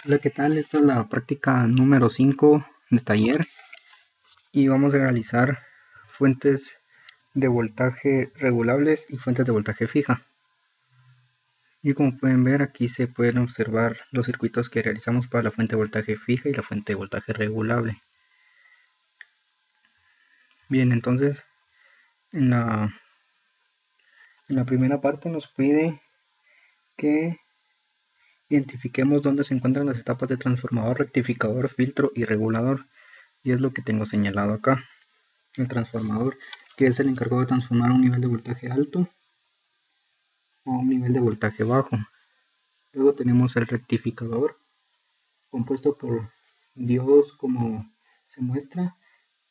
Hola, ¿qué tal? Esta es la práctica número 5 de taller y vamos a realizar fuentes de voltaje regulables y fuentes de voltaje fija. Y como pueden ver, aquí se pueden observar los circuitos que realizamos para la fuente de voltaje fija y la fuente de voltaje regulable. Bien, entonces en la primera parte nos pide que identifiquemos dónde se encuentran las etapas de transformador, rectificador, filtro y regulador. Y es lo que tengo señalado acá. El transformador, que es el encargado de transformar un nivel de voltaje alto a un nivel de voltaje bajo. Luego tenemos el rectificador, compuesto por diodos como se muestra,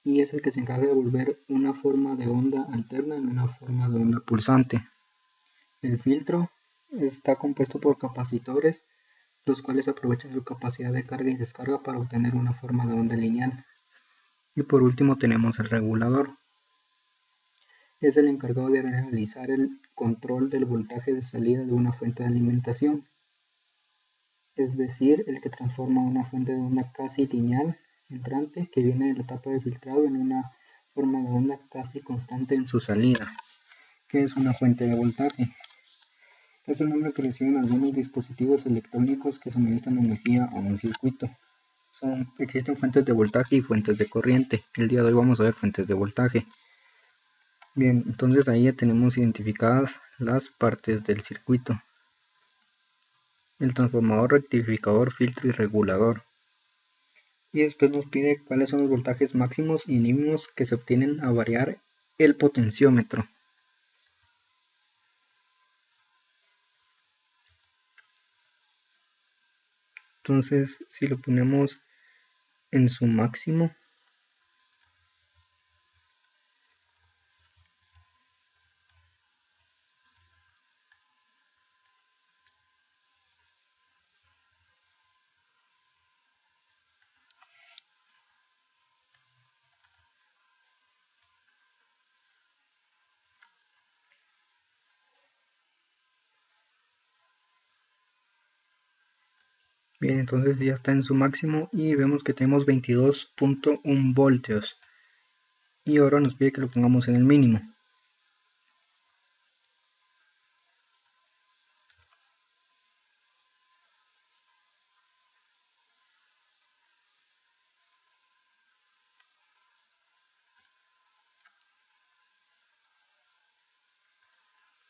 y es el que se encarga de volver una forma de onda alterna en una forma de onda pulsante. El filtro está compuesto por capacitores, los cuales aprovechan su capacidad de carga y descarga para obtener una forma de onda lineal. Y por último tenemos el regulador. Es el encargado de realizar el control del voltaje de salida de una fuente de alimentación, es decir, el que transforma una fuente de onda casi lineal entrante que viene de la etapa de filtrado en una forma de onda casi constante en su salida. ¿Qué es una fuente de voltaje? Es el nombre que reciben algunos dispositivos electrónicos que suministran energía a un circuito. Existen fuentes de voltaje y fuentes de corriente. El día de hoy vamos a ver fuentes de voltaje. Bien, entonces ahí ya tenemos identificadas las partes del circuito. El transformador, rectificador, filtro y regulador. Y después nos pide cuáles son los voltajes máximos y mínimos que se obtienen a variar el potenciómetro. Entonces, si lo ponemos en su máximo, bien, entonces ya está en su máximo y vemos que tenemos 22.1 voltios. Y ahora nos pide que lo pongamos en el mínimo.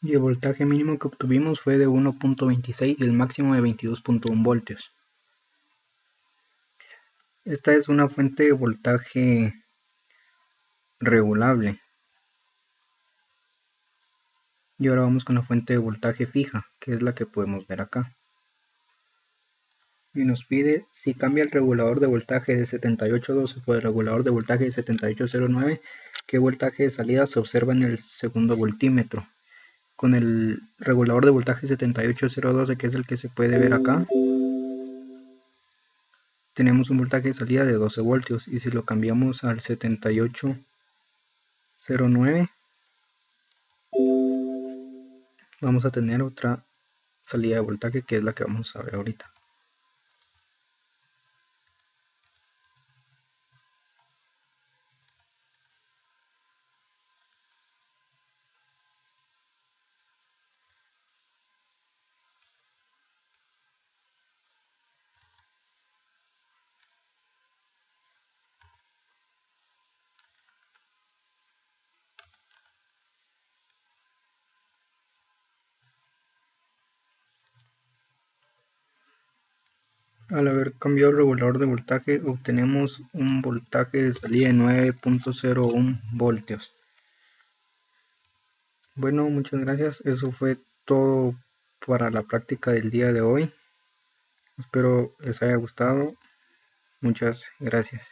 Y el voltaje mínimo que obtuvimos fue de 1.26 y el máximo de 22.1 voltios. Esta es una fuente de voltaje regulable. Y ahora vamos con la fuente de voltaje fija, que es la que podemos ver acá. Y nos pide si cambia el regulador de voltaje de 7812 por el regulador de voltaje de 7809, qué voltaje de salida se observa en el segundo voltímetro. Con el regulador de voltaje 78012, que es el que se puede ver acá, tenemos un voltaje de salida de 12 voltios, y si lo cambiamos al 7809 vamos a tener otra salida de voltaje, que es la que vamos a ver ahorita. Al haber cambiado el regulador de voltaje, obtenemos un voltaje de salida de 9.01 voltios. Bueno, muchas gracias. Eso fue todo para la práctica del día de hoy. Espero les haya gustado. Muchas gracias.